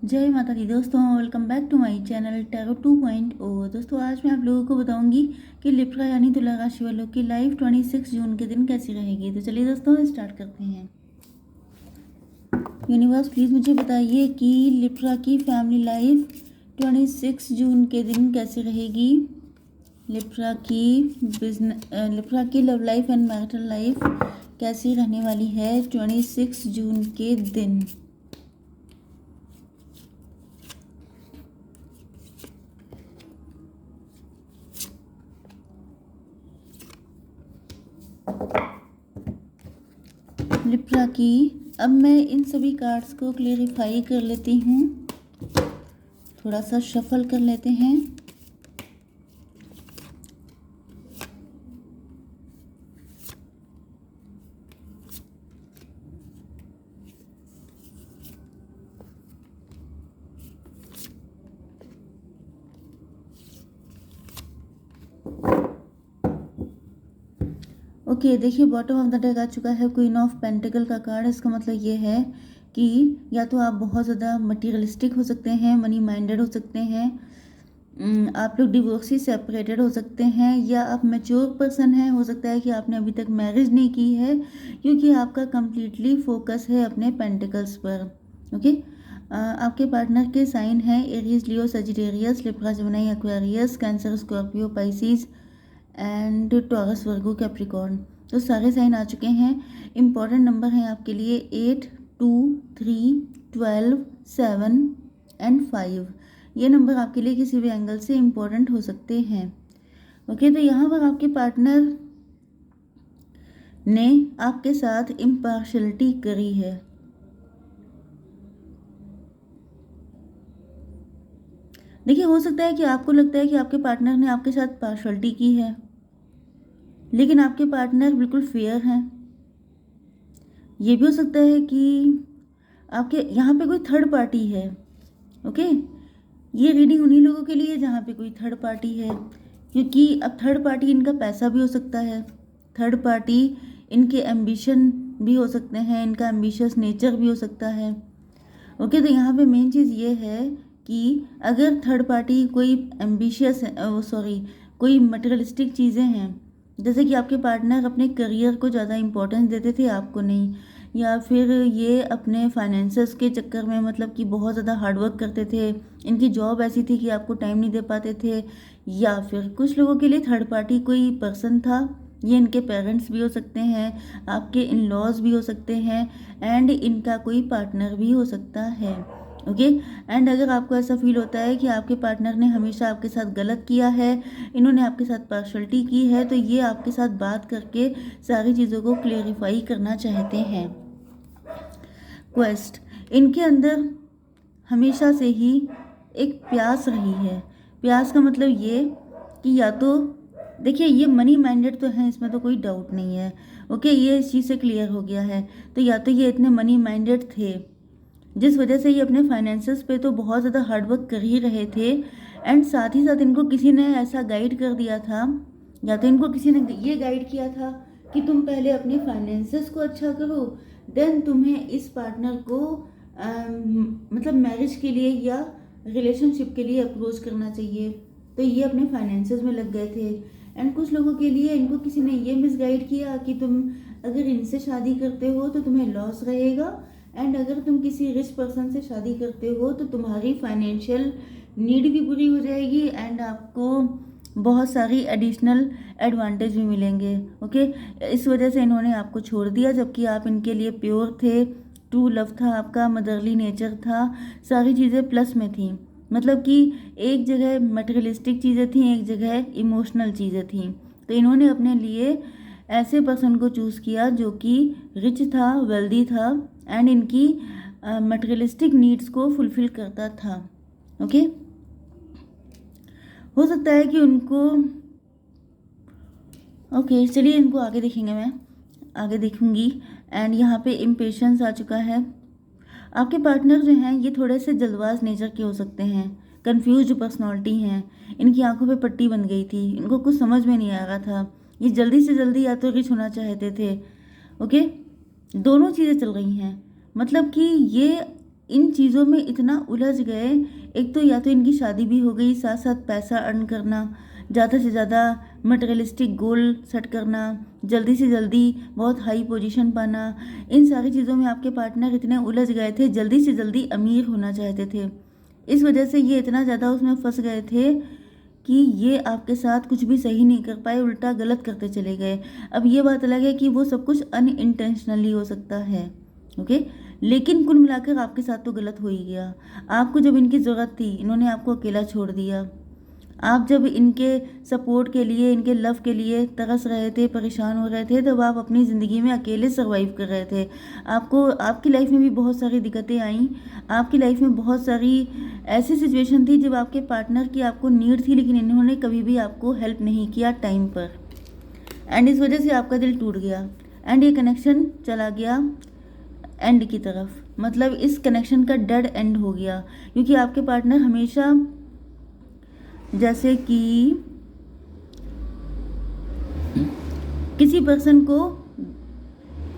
जय माता दी दोस्तों, welcome back to my channel tarot 2.0। दोस्तों आज मैं आप लोगों को बताऊंगी कि लिब्रा यानी तुला राशि वालों की लाइफ 26 जून के दिन कैसी रहेगी। तो चलिए दोस्तों स्टार्ट करते हैं। यूनिवर्स प्लीज़ मुझे बताइए कि लिब्रा की फैमिली लाइफ 26 जून के दिन कैसी रहेगी। लिब्रा की love life and marital life कैसी रहने वाली है 26 जून के दिन। लिब्रा की अब मैं इन सभी कार्ड्स को क्लेरिफाई कर लेती हूँ, थोड़ा सा शफल कर लेते हैं। ओके देखिए, बॉटम ऑफ द डेक आ चुका है क्वीन ऑफ पेंटिकल का कार्ड। इसका मतलब ये है कि या तो आप बहुत ज़्यादा मटीरियलिस्टिक हो सकते हैं, मनी माइंडेड हो सकते हैं, आप लोग डिवोर्सी सेपरेटेड हो सकते हैं, या आप मैच्योर पर्सन हैं। हो सकता है कि आपने अभी तक मैरिज नहीं की है क्योंकि आपका कम्प्लीटली फोकस है अपने पेंटिकल्स पर। ओके आपके पार्टनर के साइन हैं Aries, Leo, Sagittarius, Libra, Gemini, Aquarius, cancer, Scorpio, Pisces and taurus, Virgo, Capricorn. तो सारे साइन आ चुके हैं। इम्पॉर्टेंट नंबर हैं आपके लिए 8, 2, 3, 12, 7 एंड 5। ये नंबर आपके लिए किसी भी एंगल से इम्पोर्टेंट हो सकते हैं। ओके तो यहाँ पर आपके पार्टनर ने आपके साथ इम्पार्शलिटी करी है। देखिए हो सकता है कि आपको लगता है कि आपके पार्टनर ने आपके साथ पार्शलिटी की है, लेकिन आपके पार्टनर बिल्कुल फेयर हैं। ये भी हो सकता है कि आपके यहाँ पे कोई थर्ड पार्टी है। ओके ये रीडिंग उन्हीं लोगों के लिए जहाँ पे कोई थर्ड पार्टी है, क्योंकि अब थर्ड पार्टी इनका पैसा भी हो सकता है, थर्ड पार्टी इनके एम्बिशन भी हो सकते हैं, इनका एम्बिशियस नेचर भी हो सकता है। ओके तो यहाँ पे मेन चीज़ ये है कि अगर थर्ड पार्टी कोई एम्बिशियस कोई मटेरियलिस्टिक चीज़ें हैं, जैसे कि आपके पार्टनर अपने करियर को ज़्यादा इम्पोर्टेंस देते थे, आपको नहीं, या फिर ये अपने फाइनेंसेस के चक्कर में मतलब कि बहुत ज़्यादा हार्डवर्क करते थे, इनकी जॉब ऐसी थी कि आपको टाइम नहीं दे पाते थे, या फिर कुछ लोगों के लिए थर्ड पार्टी कोई पर्सन था। ये इनके पेरेंट्स भी हो सकते हैं, आपके इन लॉज भी हो सकते हैं, एंड इनका कोई पार्टनर भी हो सकता है। ओके एंड अगर आपको ऐसा फील होता है कि आपके पार्टनर ने हमेशा आपके साथ गलत किया है, इन्होंने आपके साथ पार्शलिटी की है, तो ये आपके साथ बात करके सारी चीज़ों को क्लेरिफाई करना चाहते हैं। क्वेस्ट इनके अंदर हमेशा से ही एक प्यास रही है। प्यास का मतलब ये कि या तो देखिए ये मनी माइंडेड तो है, इसमें तो कोई डाउट नहीं है। ओके ये इस चीज़ से क्लियर हो गया है। तो या तो ये इतने मनी माइंडेड थे जिस वजह से ये अपने फाइनेंसेस पे तो बहुत ज़्यादा हार्डवर्क कर ही रहे थे, एंड साथ ही साथ इनको किसी ने ऐसा गाइड कर दिया था, या तो इनको किसी ने ये गाइड किया था कि तुम पहले अपने फाइनेंसेस को अच्छा करो, देन तुम्हें इस पार्टनर को मतलब मैरिज के लिए या रिलेशनशिप के लिए अप्रोच करना चाहिए। तो ये अपने फाइनेंसेस में लग गए थे। एंड कुछ लोगों के लिए इनको किसी ने ये मिसगाइड किया कि तुम अगर इनसे शादी करते हो तो तुम्हें लॉस रहेगा, एंड अगर तुम किसी रिच पर्सन से शादी करते हो तो तुम्हारी फाइनेंशियल नीड भी पूरी हो जाएगी, एंड आपको बहुत सारी एडिशनल एडवांटेज भी मिलेंगे। ओके इस वजह से इन्होंने आपको छोड़ दिया, जबकि आप इनके लिए प्योर थे, ट्रू लव था आपका, मदरली नेचर था, सारी चीज़ें प्लस में थी। मतलब कि एक जगह मटेरियलिस्टिक चीज़ें थी, एक जगह इमोशनल चीज़ें थी। तो इन्होंने अपने लिए ऐसे पर्सन को चूज़ किया जो कि रिच था, वेल्दी था, एंड इनकी मटेरियलिस्टिक नीड्स को फुलफिल करता था। ओके हो सकता है कि उनको ओके चलिए इनको आगे देखेंगे, मैं आगे देखूंगी। एंड यहाँ पे इम्पेशंस आ चुका है। आपके पार्टनर जो हैं ये थोड़े से जल्दबाज नेचर के हो सकते हैं, कंफ्यूज पर्सनालिटी हैं, इनकी आंखों पे पट्टी बन गई थी, इनको कुछ समझ में नहीं आ रहा था, ये जल्दी से जल्दी या तो रिच होना चाहते थे। ओके दोनों चीज़ें चल रही हैं, मतलब कि ये इन चीज़ों में इतना उलझ गए, एक तो या तो इनकी शादी भी हो गई, साथ साथ पैसा अर्न करना, ज़्यादा से ज़्यादा मटेरियलिस्टिक गोल सेट करना, जल्दी से जल्दी बहुत हाई पोजीशन पाना, इन सारी चीज़ों में आपके पार्टनर इतने उलझ गए थे, जल्दी से जल्दी अमीर होना चाहते थे। इस वजह से ये इतना ज़्यादा उसमें फंस गए थे कि ये आपके साथ कुछ भी सही नहीं कर पाए, उल्टा गलत करते चले गए। अब ये बात अलग है कि वो सब कुछ अनइंटेंशनली हो सकता है, ओके, लेकिन कुल मिलाकर आपके साथ तो गलत हो ही गया। आपको जब इनकी ज़रूरत थी, इन्होंने आपको अकेला छोड़ दिया। आप जब इनके सपोर्ट के लिए, इनके लव के लिए तरस रहे थे, परेशान हो रहे थे, तब आप अपनी ज़िंदगी में अकेले सर्वाइव कर रहे थे। आपको आपकी लाइफ में भी बहुत सारी दिक्कतें आईं, आपकी लाइफ में बहुत सारी ऐसी सिचुएशन थी जब आपके पार्टनर की आपको नीड थी, लेकिन इन्होंने कभी भी आपको हेल्प नहीं किया टाइम पर, एंड इस वजह से आपका दिल टूट गया एंड ये कनेक्शन चला गया एंड की तरफ। मतलब इस कनेक्शन का डेड एंड हो गया, क्योंकि आपके पार्टनर हमेशा, जैसे कि किसी पर्सन को,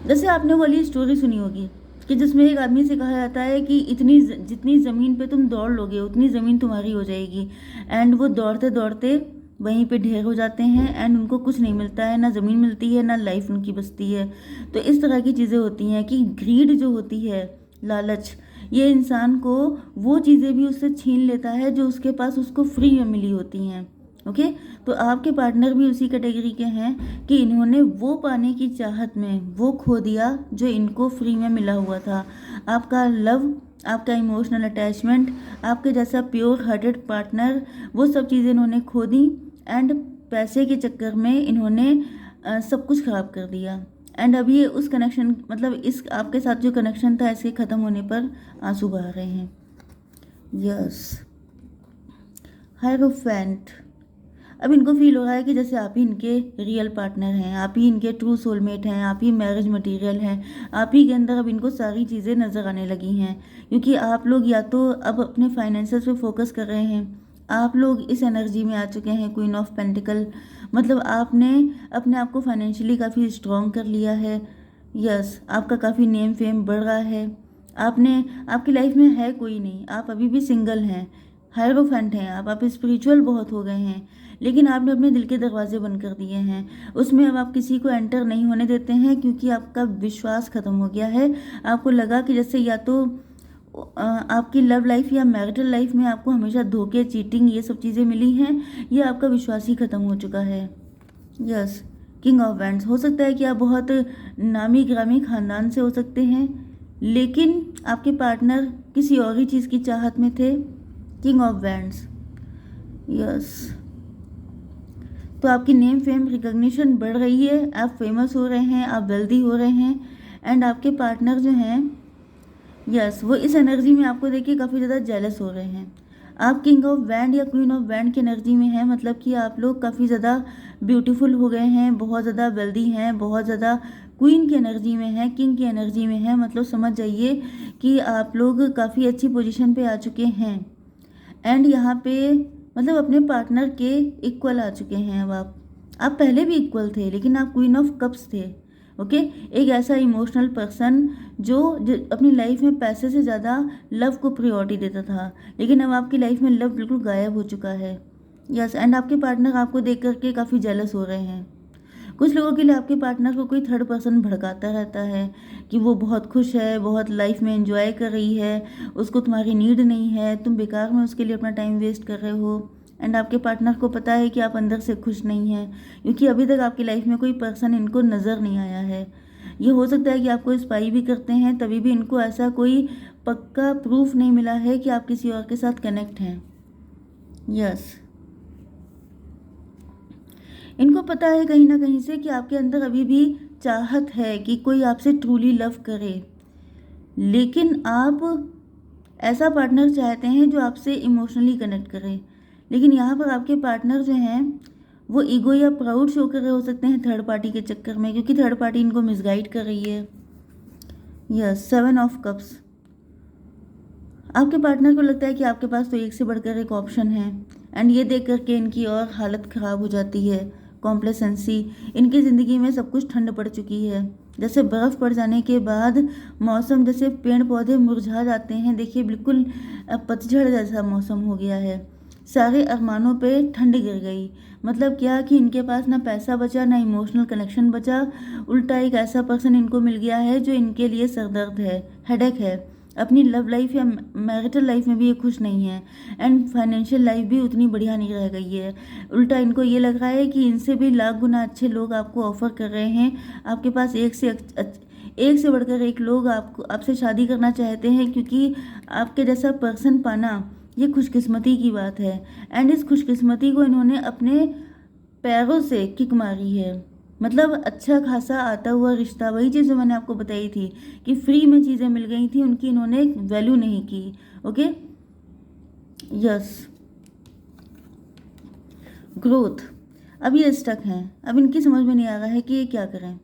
जैसे आपने वाली स्टोरी सुनी होगी कि जिसमें एक आदमी से कहा जाता है कि जितनी ज़मीन पे तुम दौड़ लोगे उतनी ज़मीन तुम्हारी हो जाएगी, एंड वो दौड़ते दौड़ते वहीं पे ढेर हो जाते हैं एंड उनको कुछ नहीं मिलता है, ना ज़मीन मिलती है, ना लाइफ उनकी बचती है। तो इस तरह की चीज़ें होती हैं कि ग्रीड जो होती है, लालच, ये इंसान को वो चीज़ें भी उससे छीन लेता है जो उसके पास उसको फ्री में मिली होती हैं, ओके। तो आपके पार्टनर भी उसी कैटेगरी के हैं कि इन्होंने वो पाने की चाहत में वो खो दिया जो इनको फ्री में मिला हुआ था। आपका लव, आपका इमोशनल अटैचमेंट, आपके जैसा प्योर हार्टेड पार्टनर, वो सब चीज़ें इन्होंने खो दी एंड पैसे के चक्कर में इन्होंने सब कुछ ख़राब कर दिया। एंड अब ये उस कनेक्शन, मतलब इस आपके साथ जो कनेक्शन था, इसके ख़त्म होने पर आंसू बहा रहे हैं। यस, हायरोफेंट, अब इनको फील हो रहा है कि जैसे आप ही इनके रियल पार्टनर हैं, आप ही इनके ट्रू सोलमेट हैं, आप ही मैरिज मटेरियल हैं, आप ही के अंदर अब इनको सारी चीज़ें नज़र आने लगी हैं। क्योंकि आप लोग या तो अब अपने फाइनेंसेस पे फोकस कर रहे हैं, आप लोग इस एनर्जी में आ चुके हैं, क्वीन ऑफ पेंटिकल, मतलब आपने अपने आप को फाइनेंशियली काफ़ी स्ट्रॉन्ग कर लिया है। यस, आपका काफ़ी नेम फेम बढ़ रहा है। आपने, आपकी लाइफ में है कोई नहीं, आप अभी भी सिंगल हैं, हायरोफेंट हैं आप स्पिरिचुअल बहुत हो गए हैं, लेकिन आपने अपने दिल के दरवाजे बंद कर दिए हैं। उसमें अब आप किसी को एंटर नहीं होने देते हैं, क्योंकि आपका विश्वास ख़त्म हो गया है। आपको लगा कि जैसे या तो आपकी लव लाइफ या मैरिटल लाइफ में आपको हमेशा धोखे, चीटिंग, ये सब चीज़ें मिली हैं, या आपका विश्वास ही ख़त्म हो चुका है। यस, किंग ऑफ वैंड्स, हो सकता है कि आप बहुत नामी ग्रामी ख़ानदान से हो सकते हैं, लेकिन आपके पार्टनर किसी और ही चीज़ की चाहत में थे। किंग ऑफ वैंड्स, यस, तो आपकी नेम फेम रिकॉग्निशन बढ़ रही है, आप फेमस हो रहे हैं, आप वेल्दी हो रहे हैं, एंड आपके पार्टनर जो हैं, यस, वो इस एनर्जी में आपको देखिए काफ़ी ज़्यादा जेलस हो रहे हैं। आप किंग ऑफ वैंड या क्वीन ऑफ वैंड की एनर्जी में हैं, मतलब कि आप लोग काफ़ी ज़्यादा ब्यूटीफुल हो गए हैं, बहुत ज़्यादा वेल्दी हैं, बहुत ज़्यादा क्वीन की एनर्जी में हैं, किंग की एनर्जी में हैं, मतलब समझ जाइए कि आप लोग काफ़ी अच्छी पोजीशन पे आ चुके हैं एंड यहाँ पे मतलब अपने पार्टनर के इक्वल आ चुके हैं। अब आप पहले भी इक्वल थे, लेकिन आप क्वीन ऑफ कप्स थे, ओके। एक ऐसा इमोशनल पर्सन जो अपनी लाइफ में पैसे से ज़्यादा लव को प्रायोरिटी देता था, लेकिन अब आपकी लाइफ में लव बिल्कुल गायब हो चुका है। यस, एंड आपके पार्टनर आपको देख करके काफ़ी जेलस हो रहे हैं। कुछ लोगों के लिए आपके पार्टनर को कोई थर्ड पर्सन भड़काता रहता है कि वो बहुत खुश है, बहुत लाइफ में एंजॉय कर रही है, उसको तुम्हारी नीड नहीं है, तुम बेकार में उसके लिए अपना टाइम वेस्ट कर रहे हो। एंड आपके पार्टनर को पता है कि आप अंदर से खुश नहीं हैं, क्योंकि अभी तक आपकी लाइफ में कोई पर्सन इनको नज़र नहीं आया है। ये हो सकता है कि आपको स्पाई भी करते हैं, तभी भी इनको ऐसा कोई पक्का प्रूफ नहीं मिला है कि आप किसी और के साथ कनेक्ट हैं। यस, इनको पता है कहीं ना कहीं से कि आपके अंदर अभी भी चाहत है कि कोई आपसे ट्रूली लव करे, लेकिन आप ऐसा पार्टनर चाहते हैं जो आपसे इमोशनली कनेक्ट करे। लेकिन यहाँ पर आपके पार्टनर जो हैं वो ईगो या प्राउड शो कर रहे हो सकते हैं थर्ड पार्टी के चक्कर में, क्योंकि थर्ड पार्टी इनको मिसगाइड कर रही है। यस, 7 ऑफ कप्स, आपके पार्टनर को लगता है कि आपके पास तो एक से बढ़कर एक ऑप्शन है, एंड ये देख करके इनकी और हालत ख़राब हो जाती है। कॉम्प्लेसेंसी, इनकी ज़िंदगी में सब कुछ ठंड पड़ चुकी है, जैसे बर्फ़ पड़ जाने के बाद मौसम, जैसे पेड़ पौधे मुरझा जाते हैं, देखिए बिल्कुल पतझड़ जैसा मौसम हो गया है। सारे अरमानों पे ठंड गिर गई। मतलब क्या कि इनके पास ना पैसा बचा, ना इमोशनल कनेक्शन बचा। उल्टा एक ऐसा पर्सन इनको मिल गया है जो इनके लिए सरदर्द है, हेडेक है। अपनी लव लाइफ या मैरिटल लाइफ में भी ये खुश नहीं है, एंड फाइनेंशियल लाइफ भी उतनी बढ़िया नहीं रह गई है। उल्टा इनको ये लग रहा है कि इनसे भी लाख गुना अच्छे लोग आपको ऑफर कर रहे हैं। आपके पास एक से बढ़कर एक लोग आपसे शादी करना चाहते हैं, क्योंकि आपके जैसा पर्सन पाना ये खुशकिस्मती की बात है। एंड इस खुशकिस्मती को इन्होंने अपने पैरों से किक मारी है। मतलब अच्छा खासा आता हुआ रिश्ता, वही चीज़ जो मैंने आपको बताई थी कि फ्री में चीज़ें मिल गई थी, उनकी इन्होंने वैल्यू नहीं की। Okay, yes. ग्रोथ, अब ये स्टक हैं। अब इनकी समझ में नहीं आ रहा है कि ये क्या करें।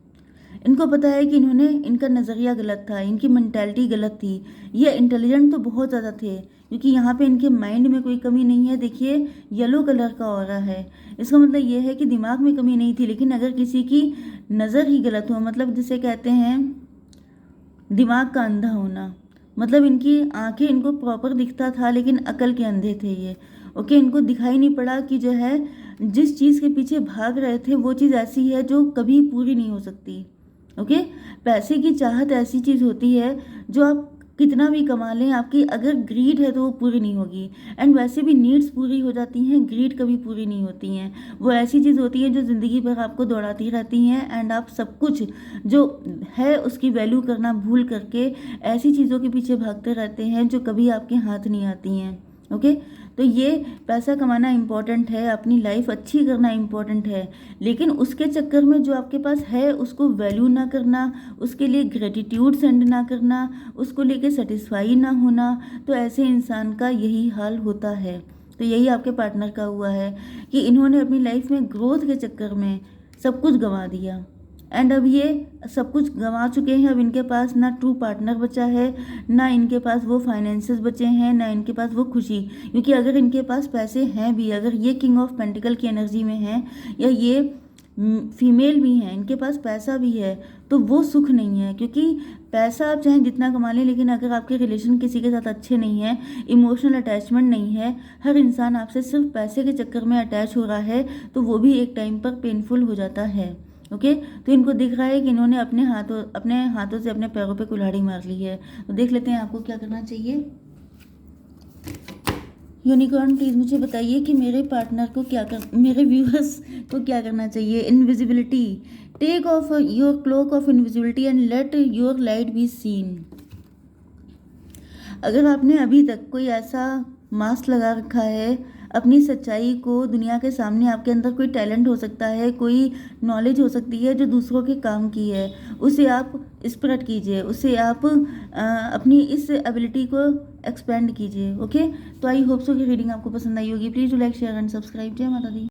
इनको पता है कि इनका नज़रिया गलत था, इनकी मेंटालिटी गलत थी। ये इंटेलिजेंट तो बहुत ज़्यादा थे, क्योंकि यहाँ पे इनके माइंड में कोई कमी नहीं है। देखिए येलो कलर का ऑरा है, इसका मतलब ये है कि दिमाग में कमी नहीं थी, लेकिन अगर किसी की नज़र ही गलत हो, मतलब जिसे कहते हैं दिमाग का अंधा होना, मतलब इनकी आंखें, इनको प्रॉपर दिखता था लेकिन अकल के अंधे थे ये। ओके, इनको दिखाई नहीं पड़ा कि जो है जिस चीज़ के पीछे भाग रहे थे वो चीज़ ऐसी है जो कभी पूरी नहीं हो सकती। ओके, पैसे की चाहत ऐसी चीज़ होती है जो आप कितना भी कमा लें, आपकी अगर ग्रीड है तो वो पूरी नहीं होगी। एंड वैसे भी नीड्स पूरी हो जाती हैं, ग्रीड कभी पूरी नहीं होती हैं। वो ऐसी चीज़ होती है जो ज़िंदगी भर आपको दौड़ाती रहती हैं, एंड आप सब कुछ जो है उसकी वैल्यू करना भूल करके ऐसी चीज़ों के पीछे भागते रहते हैं जो कभी आपके हाथ नहीं आती हैं। ओके, तो ये पैसा कमाना इम्पॉर्टेंट है, अपनी लाइफ अच्छी करना इम्पॉर्टेंट है, लेकिन उसके चक्कर में जो आपके पास है उसको वैल्यू ना करना, उसके लिए ग्रेटिट्यूड सेंड ना करना, उसको लेके सेटिस्फाई ना होना, तो ऐसे इंसान का यही हाल होता है। तो यही आपके पार्टनर का हुआ है कि इन्होंने अपनी लाइफ में ग्रोथ के चक्कर में सब कुछ गंवा दिया। एंड अब ये सब कुछ गंवा चुके हैं। अब इनके पास ना ट्रू पार्टनर बचा है, ना इनके पास वो फाइनेंसेस बचे हैं, ना इनके पास वो खुशी। क्योंकि अगर इनके पास पैसे हैं भी, अगर ये किंग ऑफ पेंटिकल की एनर्जी में हैं, या ये फीमेल भी हैं, इनके पास पैसा भी है, तो वो सुख नहीं है। क्योंकि पैसा आप चाहे जितना कमा लें, लेकिन अगर आपके रिलेशन किसी के साथ अच्छे नहीं हैं, इमोशनल अटैचमेंट नहीं है, हर इंसान आपसे सिर्फ पैसे के चक्कर में अटैच हो रहा है, तो वो भी एक टाइम पर पेनफुल हो जाता है। ओके, तो इनको दिख रहा है कि इन्होंने अपने हाथों से अपने पैरों पे कुल्हाड़ी मार ली है। तो देख लेते हैं आपको क्या करना चाहिए। यूनिकॉर्न प्लीज़ मुझे बताइए कि मेरे व्यूअर्स को क्या करना चाहिए। Invisibility, take off your cloak of invisibility and let your light be seen. अगर आपने अभी तक कोई ऐसा मास्क लगा रखा है अपनी सच्चाई को दुनिया के सामने, आपके अंदर कोई टैलेंट हो सकता है, कोई नॉलेज हो सकती है जो दूसरों के काम की है, उसे आप स्प्रेड कीजिए, उसे आप अपनी इस एबिलिटी को एक्सपेंड कीजिए। ओके, तो आई होप सो कि रीडिंग आपको पसंद आई होगी। Please do like share and subscribe. जय माता दी।